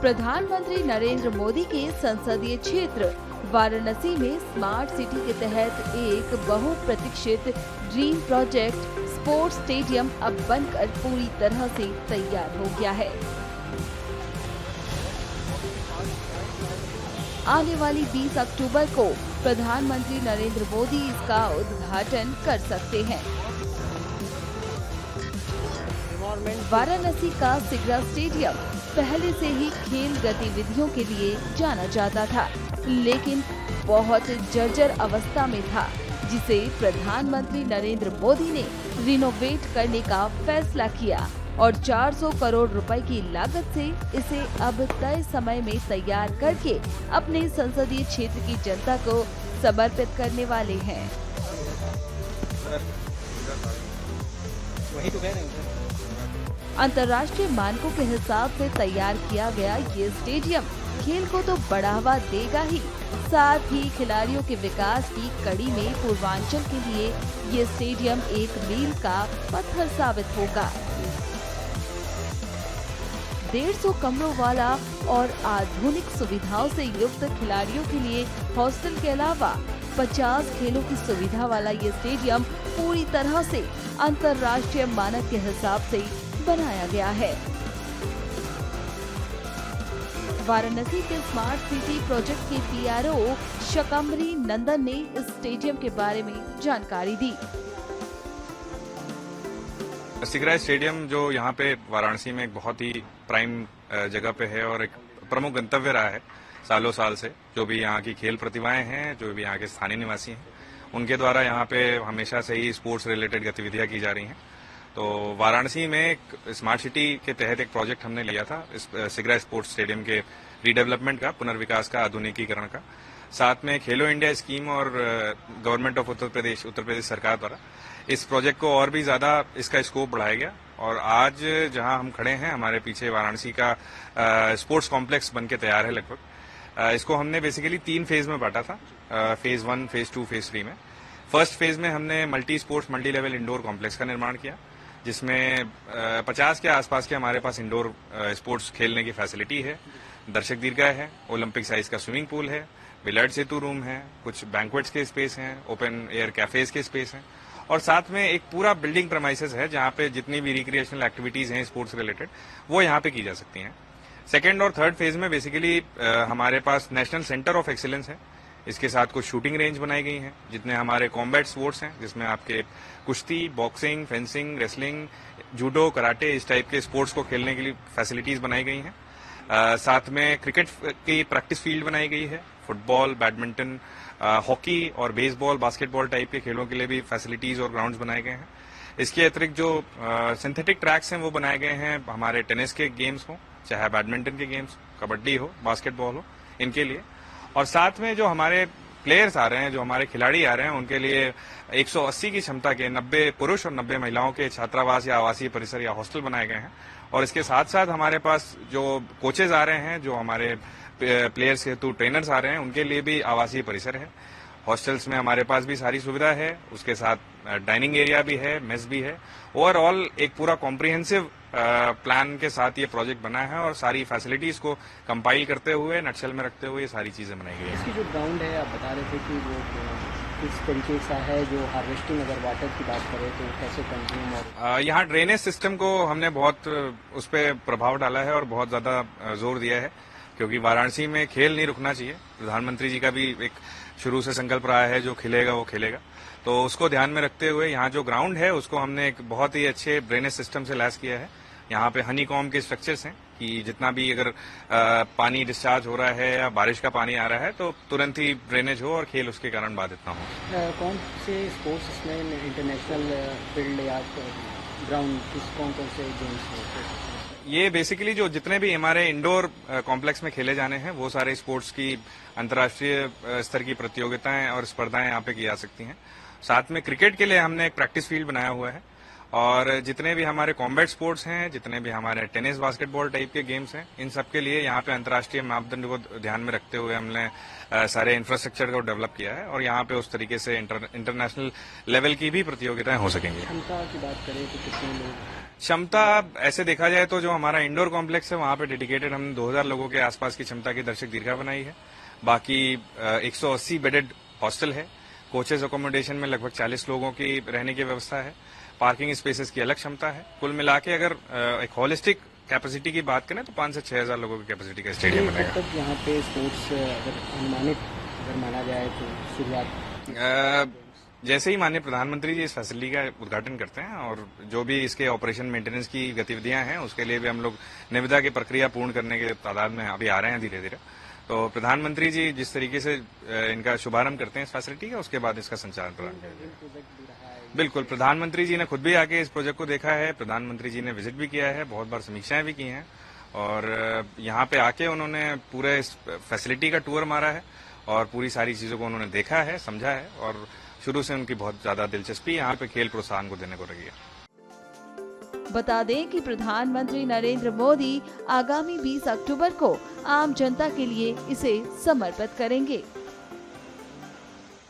प्रधानमंत्री नरेंद्र मोदी के संसदीय क्षेत्र वाराणसी में स्मार्ट सिटी के तहत एक बहुप्रतीक्षित ड्रीम प्रोजेक्ट स्पोर्ट्स स्टेडियम अब बनकर पूरी तरह से तैयार हो गया है। आने वाली 20 अक्टूबर को प्रधानमंत्री नरेंद्र मोदी इसका उद्घाटन कर सकते हैं। वाराणसी का सिगरा स्टेडियम पहले से ही खेल गतिविधियों के लिए जाना जाता था, लेकिन बहुत जर्जर अवस्था में था, जिसे प्रधानमंत्री नरेंद्र मोदी ने रिनोवेट करने का फैसला किया और 400 करोड़ रुपए की लागत से इसे अब तय समय में तैयार करके अपने संसदीय क्षेत्र की जनता को समर्पित करने वाले हैं। अंतर्राष्ट्रीय मानकों के हिसाब से तैयार किया गया ये स्टेडियम खेल को तो बढ़ावा देगा ही, साथ ही खिलाड़ियों के विकास की कड़ी में पूर्वांचल के लिए ये स्टेडियम एक मील का पत्थर साबित होगा। 150 कमरों वाला और आधुनिक सुविधाओं से युक्त खिलाड़ियों के लिए हॉस्टल के अलावा 50 खेलों की सुविधा वाला ये स्टेडियम पूरी तरह से अंतर्राष्ट्रीय मानक के हिसाब से बनाया गया है। वाराणसी के स्मार्ट सिटी प्रोजेक्ट के पीआरओ शकम्बरी नंदन ने इस स्टेडियम के बारे में जानकारी दी। सिगरा स्टेडियम जो यहाँ पे वाराणसी में एक बहुत ही प्राइम जगह पे है और एक प्रमुख गंतव्य रहा है सालों साल से। जो भी यहाँ की खेल प्रतिभाएं हैं, जो भी यहाँ के स्थानीय निवासी हैं, उनके द्वारा यहाँ पे हमेशा से ही स्पोर्ट्स रिलेटेड गतिविधियां की जा रही हैं। तो वाराणसी में एक स्मार्ट सिटी के तहत एक प्रोजेक्ट हमने लिया था इस सिगरा स्पोर्ट्स स्टेडियम के रीडेवलपमेंट का, पुनर्विकास का, आधुनिकीकरण का। साथ में खेलो इंडिया स्कीम और गवर्नमेंट ऑफ उत्तर प्रदेश सरकार द्वारा इस प्रोजेक्ट को और भी ज्यादा इसका स्कोप बढ़ाया गया। और आज जहां हम खड़े हैं, हमारे पीछे वाराणसी का स्पोर्ट्स कॉम्प्लेक्स बनके तैयार है लगभग। इसको हमने बेसिकली 3 फेज में बांटा था, फेज 1, फेज 2, फेज 3 में। फर्स्ट फेज में हमने multi sports multi level indoor complex का निर्माण किया, जिसमें 50 के आसपास के हमारे पास इंडोर स्पोर्ट्स खेलने की फैसिलिटी है, दर्शक दीर्घा है, ओलंपिक साइज का स्विमिंग पूल है, बिलियर्ड सेतु रूम है, कुछ बैंक्वेट्स के स्पेस हैं, ओपन एयर कैफेज के स्पेस हैं, और साथ में एक पूरा बिल्डिंग प्रेमाइसेस है जहां पे जितनी भी रिक्रिएशनल एक्टिविटीज हैं स्पोर्ट्स रिलेटेड वो यहां पे की जा सकती हैं। सेकेंड और थर्ड फेज में बेसिकली हमारे पास नेशनल सेंटर ऑफ एक्सीलेंस है। इसके साथ कुछ शूटिंग रेंज बनाई गई हैं, जितने हमारे कॉम्बैट स्पोर्ट्स हैं, जिसमें आपके कुश्ती, boxing, fencing, wrestling, judo, karate, इस टाइप के स्पोर्ट्स को खेलने के लिए फैसिलिटीज बनाई गई हैं। साथ में क्रिकेट की प्रैक्टिस फील्ड बनाई गई है, फुटबॉल, बैडमिंटन, हॉकी और बेसबॉल, बास्केटबॉल टाइप के खेलों के लिए भी फैसिलिटीज और ग्राउंड्स बनाए गए हैं। इसके अतिरिक्त जो सिंथेटिक ट्रैक्स हैं वो बनाए गए हैं हमारे टेनिस के गेम्स हो, चाहे बैडमिंटन के गेम्स, कबड्डी हो, बास्केटबॉल हो, इनके लिए। और साथ में जो हमारे प्लेयर्स आ रहे हैं, जो हमारे खिलाड़ी आ रहे हैं, उनके लिए 180 की क्षमता के 90 पुरुष और 90 महिलाओं के छात्रावास या आवासीय परिसर या हॉस्टल बनाए गए हैं। और इसके साथ साथ हमारे पास जो कोचेज आ रहे हैं, जो हमारे प्लेयर्स हेतु ट्रेनर्स आ रहे हैं, उनके लिए भी आवासीय परिसर है। हॉस्टल्स में हमारे पास भी सारी सुविधा है, उसके साथ डाइनिंग एरिया भी है, मेस भी है। ओवरऑल एक पूरा कॉम्प्रिहेंसिव प्लान के साथ ये प्रोजेक्ट बना है और सारी फैसिलिटीज को कंपाइल करते हुए, नटशेल में रखते हुए ये सारी चीजें बनाई गई है। इसकी जो ग्राउंड है, आप बता रहे थे कि वो किस तरीके का है, जो हार्वेस्टिंग अगर वाटर की बात करें तो कैसे कंज्यूम और यहाँ ड्रेनेज सिस्टम को हमने बहुत उस पर प्रभाव डाला है और बहुत ज्यादा जोर दिया है, क्योंकि वाराणसी में खेल नहीं रुकना चाहिए। प्रधानमंत्री जी का भी एक शुरू से संकल्प रहा है, जो खिलेगा वो खेलेगा। तो उसको ध्यान में रखते हुए यहाँ जो ग्राउंड है उसको हमने एक बहुत ही अच्छे ड्रेनेज सिस्टम से लैस किया है। यहाँ पे हनी कॉम्ब के स्ट्रक्चर्स हैं कि जितना भी अगर पानी डिस्चार्ज हो रहा है या बारिश का पानी आ रहा है तो तुरंत ही ड्रेनेज हो और खेल उसके कारण बाधित ना हो। कौन से स्पोर्ट्स में इंटरनेशनल फील्ड या ग्राउंड कौन से गेम्स हैं? ये बेसिकली जो जितने भी हमारे इंडोर कॉम्प्लेक्स में खेले जाने हैं वो सारे स्पोर्ट्स की अंतर्राष्ट्रीय स्तर की प्रतियोगिताएं और स्पर्धाएं यहाँ पे की जा सकती हैं। साथ में क्रिकेट के लिए हमने एक प्रैक्टिस फील्ड बनाया हुआ है और जितने भी हमारे कॉम्बैट स्पोर्ट्स हैं, जितने भी हमारे टेनिस बास्केटबॉल टाइप के गेम्स हैं, इन सब के लिए यहाँ पे अंतर्राष्ट्रीय मापदंड को ध्यान में रखते हुए हमने सारे इंफ्रास्ट्रक्चर को डेवलप किया है और यहाँ पे उस तरीके से इंटरनेशनल लेवल की भी प्रतियोगिताएं हो सकेंगी। क्षमता की बात करें तो कितने लोग? क्षमता ऐसे देखा जाए तो जो हमारा इंडोर कॉम्प्लेक्स है वहाँ पे डेडिकेटेड हमने 2000 लोगों के आसपास की क्षमता की दर्शक दीर्घा बनाई है। बाकी 180 बेडेड हॉस्टल है। कोचेज अकोमोडेशन में लगभग 40 लोगों की रहने की व्यवस्था है। पार्किंग स्पेसेस की अलग क्षमता है। कुल मिला के अगर एक होलिस्टिक कैपेसिटी की बात करें तो 5 से 6000 लोगों की कैपेसिटी का स्टेडियम बनेगा। तब यहाँ पे स्पोर्ट्स अगर माना जाए तो शुरुआत जैसे ही माननीय प्रधानमंत्री जी इस फैसिलिटी का उद्घाटन करते हैं और जो भी इसके ऑपरेशन मेंटेनेंस की गतिविधियां हैं उसके लिए भी हम लोग निविदा की प्रक्रिया पूर्ण करने के तादाद में अभी आ रहे हैं धीरे धीरे। तो प्रधानमंत्री जी जिस तरीके से इनका शुभारंभ करते हैं इस फैसिलिटी का, उसके बाद इसका संचालन प्रदान करेंगे। बिल्कुल, प्रधानमंत्री जी ने खुद भी आके इस प्रोजेक्ट को देखा है। प्रधानमंत्री जी ने विजिट भी किया है, बहुत बार समीक्षाएं भी की हैं और यहाँ पे आके उन्होंने पूरे इस फैसिलिटी का टूर मारा है और पूरी सारी चीजों को उन्होंने देखा है, समझा है और शुरू से उनकी बहुत ज्यादा दिलचस्पी यहाँ पे खेल प्रोत्साहन को देने को रही है। बता दें कि प्रधानमंत्री नरेंद्र मोदी आगामी 20 अक्टूबर को आम जनता के लिए इसे समर्पित करेंगे।